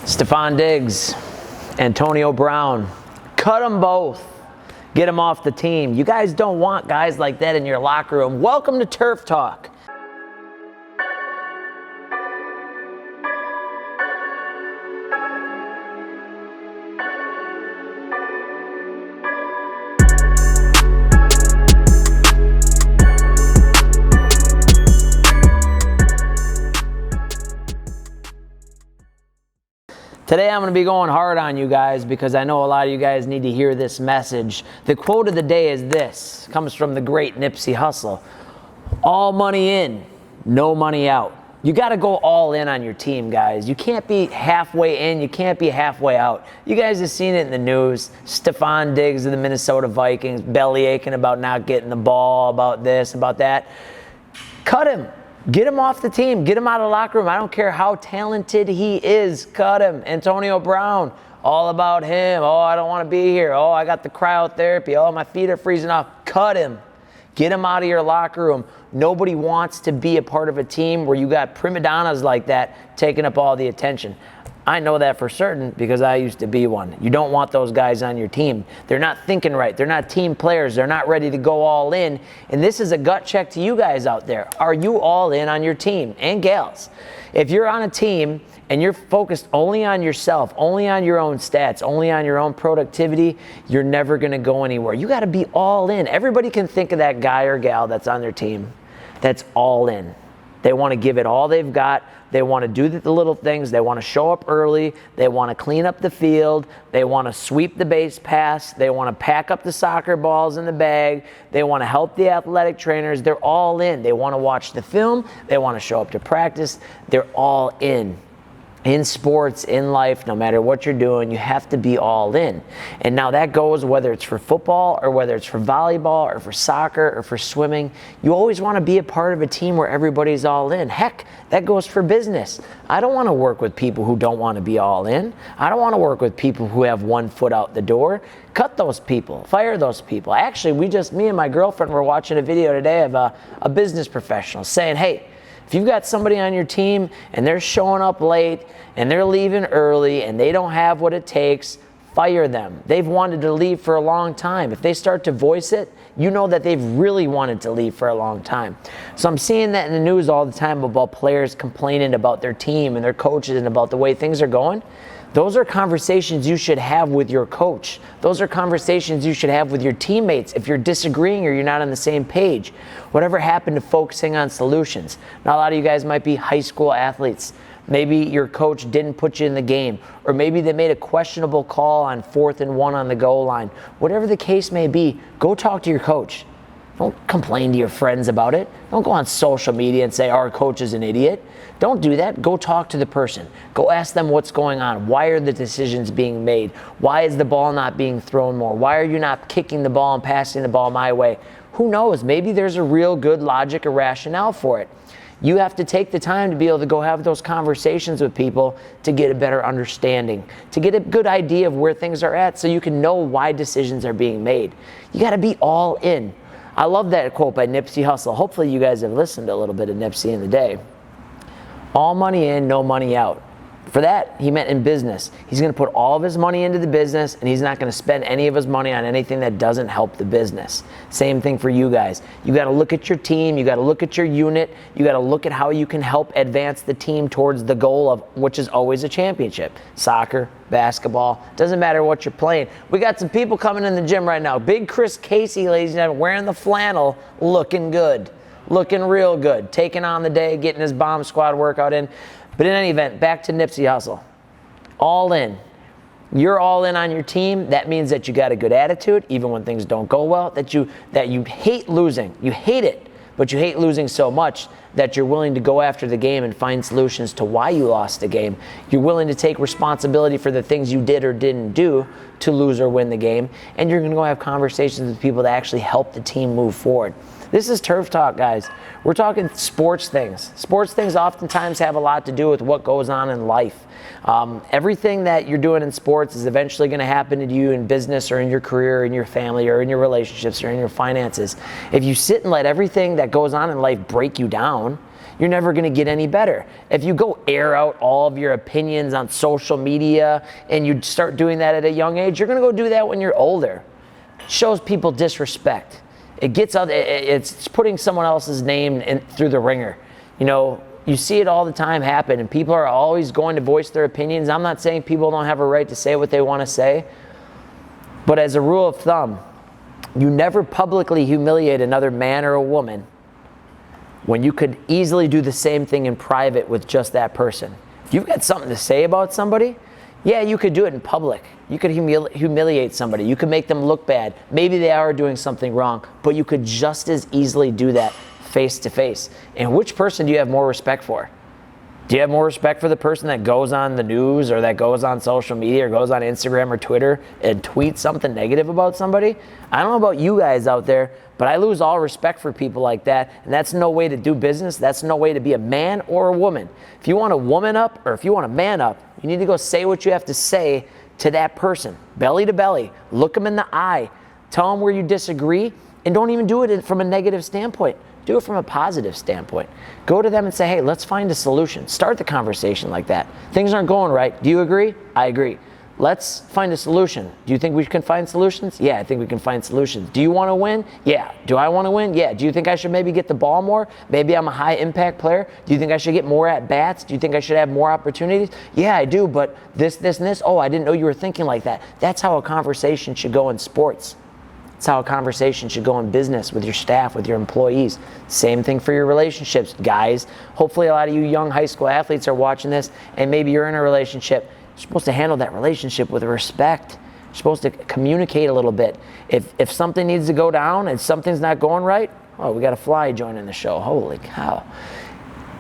Stefon Diggs, Antonio Brown, cut them both. Get them off the team. You guys don't want guys like that in your locker room. Welcome to Turf Talk. Today I'm going to be going hard on you guys because I know a lot of you guys need to hear this message. The quote of the day is this. It comes from the great Nipsey Hussle. All money in, no money out. You got to go all in on your team, guys. You can't be halfway in. You can't be halfway out. You guys have seen it in the news. Stefon Diggs of the Minnesota Vikings, belly aching about not getting the ball, about this, about that. Cut him. Get him off the team. Get him out of the locker room. I don't care how talented he is. Cut him. Antonio Brown, all about him. Oh, I don't want to be here. Oh, I got the cryotherapy. Oh, my feet are freezing off. Cut him. Get him out of your locker room. Nobody wants to be a part of a team where you got prima donnas like that taking up all the attention. I know that for certain because I used to be one. You don't want those guys on your team. They're not thinking right. They're not team players. They're not ready to go all in. And this is a gut check to you guys out there. Are you all in on your team and gals? If you're on a team and you're focused only on yourself, only on your own stats, only on your own productivity, you're never going to go anywhere. You got to be all in. Everybody can think of that guy or gal that's on their team that's all in. They want to give it all they've got. They want to do the little things. They want to show up early. They want to clean up the field. They want to sweep the base pass. They want to pack up the soccer balls in the bag. They want to help the athletic trainers. They're all in. They want to watch the film. They want to show up to practice. They're all in. In sports, in life, no matter what you're doing, you have to be all in. And now that goes whether it's for football or whether it's for volleyball or for soccer or for swimming. You always want to be a part of a team where everybody's all in. Heck, that goes for business. I don't want to work with people who don't want to be all in. I don't want to work with people who have one foot out the door. Cut those people. Fire those people. Actually, me and my girlfriend were watching a video today of a business professional saying, hey, if you've got somebody on your team and they're showing up late and they're leaving early and they don't have what it takes, fire them. They've wanted to leave for a long time. If they start to voice it, you know that they've really wanted to leave for a long time. So I'm seeing that in the news all the time about players complaining about their team and their coaches and about the way things are going. Those are conversations you should have with your coach. Those are conversations you should have with your teammates if you're disagreeing or you're not on the same page. Whatever happened to focusing on solutions? Now, a lot of you guys might be high school athletes. Maybe your coach didn't put you in the game, or maybe they made a questionable call on 4th and 1 on the goal line. Whatever the case may be, go talk to your coach. Don't complain to your friends about it. Don't go on social media and say, our coach is an idiot. Don't do that. Go talk to the person. Go ask them what's going on. Why are the decisions being made? Why is the ball not being thrown more? Why are you not kicking the ball and passing the ball my way? Who knows? Maybe there's a real good logic or rationale for it. You have to take the time to be able to go have those conversations with people to get a better understanding, to get a good idea of where things are at so you can know why decisions are being made. You got to be all in. I love that quote by Nipsey Hussle. Hopefully you guys have listened to a little bit of Nipsey in the day. All money in, no money out. For that, he meant in business. He's going to put all of his money into the business, and he's not going to spend any of his money on anything that doesn't help the business. Same thing for you guys. You got to look at your team. You got to look at your unit. You got to look at how you can help advance the team towards the goal of which is always a championship. Soccer, basketball, doesn't matter what you're playing. We got some people coming in the gym right now. Big Chris Casey, ladies and gentlemen, wearing the flannel, looking good. Looking real good. Taking on the day, getting his bomb squad workout in. But in any event, back to Nipsey Hussle. All in. You're all in on your team. That means that you got a good attitude, even when things don't go well, that you hate losing. You hate it, but you hate losing so much that you're willing to go after the game and find solutions to why you lost the game. You're willing to take responsibility for the things you did or didn't do to lose or win the game, and you're going to go have conversations with people that actually help the team move forward. This is Turf Talk, guys. We're talking sports things. Sports things oftentimes have a lot to do with what goes on in life. Everything that you're doing in sports is eventually going to happen to you in business or in your career, or in your family, or in your relationships, or in your finances. If you sit and let everything that goes on in life break you down, you're never going to get any better. If you go air out all of your opinions on social media and you start doing that at a young age, you're going to go do that when you're older. It shows people disrespect. It's putting someone else's name through the ringer. You see it all the time happen, and people are always going to voice their opinions. I'm not saying people don't have a right to say what they want to say, but as a rule of thumb, you never publicly humiliate another man or a woman when you could easily do the same thing in private with just that person. If you've got something to say about somebody, yeah, you could do it in public. You could humiliate somebody. You could make them look bad. Maybe they are doing something wrong, but you could just as easily do that face to face. And which person do you have more respect for? Do you have more respect for the person that goes on the news or that goes on social media or goes on Instagram or Twitter and tweets something negative about somebody? I don't know about you guys out there, but I lose all respect for people like that, and that's no way to do business. That's no way to be a man or a woman. If you want to woman up or if you want to man up, you need to go say what you have to say to that person, belly to belly. Look them in the eye. Tell them where you disagree, and don't even do it from a negative standpoint. Do it from a positive standpoint. Go to them and say, hey, let's find a solution. Start the conversation like that. Things aren't going right. Do you agree? I agree. Let's find a solution. Do you think we can find solutions? Yeah, I think we can find solutions. Do you want to win? Yeah. Do I want to win? Yeah. Do you think I should maybe get the ball more? Maybe I'm a high impact player. Do you think I should get more at bats? Do you think I should have more opportunities? Yeah, I do, but this, and this. Oh, I didn't know you were thinking like that. That's how a conversation should go in sports. It's how a conversation should go in business with your staff, with your employees. Same thing for your relationships, guys. Hopefully a lot of you young high school athletes are watching this, and maybe you're in a relationship. You're supposed to handle that relationship with respect. You're supposed to communicate a little bit. If something needs to go down and something's not going right, oh, we got a fly joining the show. Holy cow.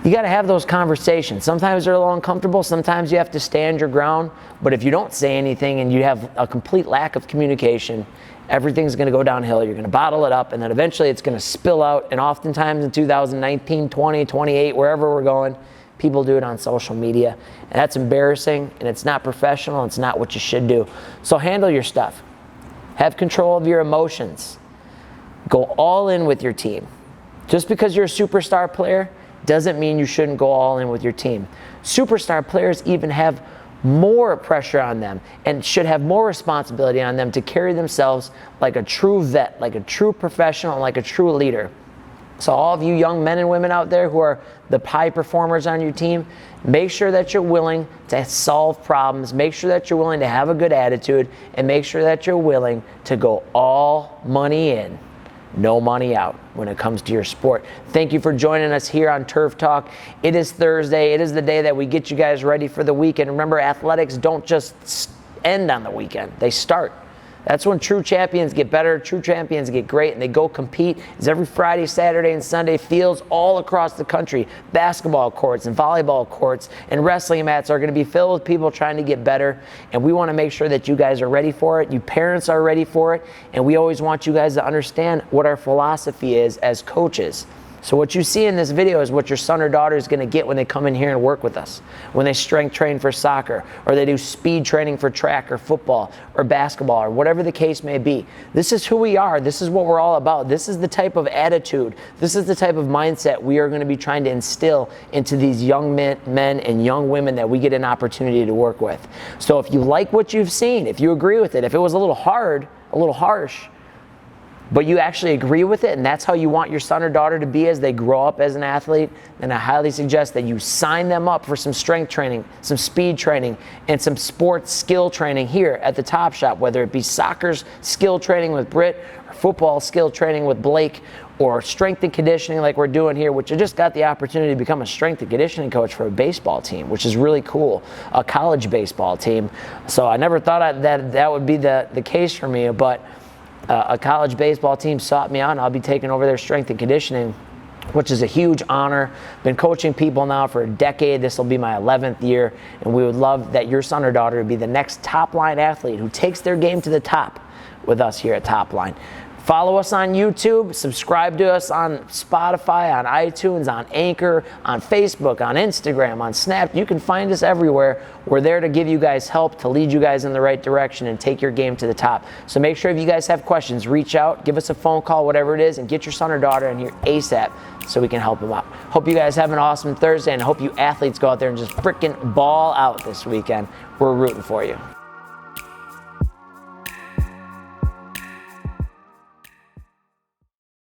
You got to have those conversations. Sometimes they're a little uncomfortable. Sometimes you have to stand your ground. But if you don't say anything and you have a complete lack of communication, everything's going to go downhill. You're going to bottle it up, and then eventually it's going to spill out. And oftentimes in 2019, 20, 28, wherever we're going, people do it on social media. And that's embarrassing, and it's not professional. It's not what you should do. So handle your stuff. Have control of your emotions. Go all in with your team. Just because you're a superstar player doesn't mean you shouldn't go all in with your team. Superstar players even have more pressure on them and should have more responsibility on them to carry themselves like a true vet, like a true professional, and like a true leader. So all of you young men and women out there who are the high performers on your team, make sure that you're willing to solve problems, make sure that you're willing to have a good attitude, and make sure that you're willing to go all money in, no money out when it comes to your sport. Thank you for joining us here on Turf Talk. It is Thursday. It is the day that we get you guys ready for the weekend. Remember, athletics don't just end on the weekend. They start. That's when true champions get better, true champions get great, and they go compete. It's every Friday, Saturday, and Sunday. Fields all across the country. Basketball courts and volleyball courts and wrestling mats are going to be filled with people trying to get better, and we want to make sure that you guys are ready for it. You parents are ready for it, and we always want you guys to understand what our philosophy is as coaches. So what you see in this video is what your son or daughter is going to get when they come in here and work with us, when they strength train for soccer, or they do speed training for track or football or basketball or whatever the case may be. This is who we are. This is what we're all about. This is the type of attitude. This is the type of mindset we are going to be trying to instill into these young men and young women that we get an opportunity to work with. So if you like what you've seen, if you agree with it, if it was a little hard, a little harsh, but you actually agree with it, and that's how you want your son or daughter to be as they grow up as an athlete, then I highly suggest that you sign them up for some strength training, some speed training, and some sports skill training here at the Top Shop, whether it be soccer's skill training with Britt, or football skill training with Blake, or strength and conditioning like we're doing here, which I just got the opportunity to become a strength and conditioning coach for a baseball team, which is really cool, a college baseball team. So I never thought that would be the case for me, but a college baseball team sought me out, and I'll be taking over their strength and conditioning, which is a huge honor. Been coaching people now for a decade. This will be my 11th year, and we would love that your son or daughter would be the next top line athlete who takes their game to the top with us here at Top Line. Follow us on YouTube, subscribe to us on Spotify, on iTunes, on Anchor, on Facebook, on Instagram, on Snap. You can find us everywhere. We're there to give you guys help, to lead you guys in the right direction and take your game to the top. So make sure if you guys have questions, reach out, give us a phone call, whatever it is, and get your son or daughter in here ASAP so we can help them out. Hope you guys have an awesome Thursday, and I hope you athletes go out there and just freaking ball out this weekend. We're rooting for you.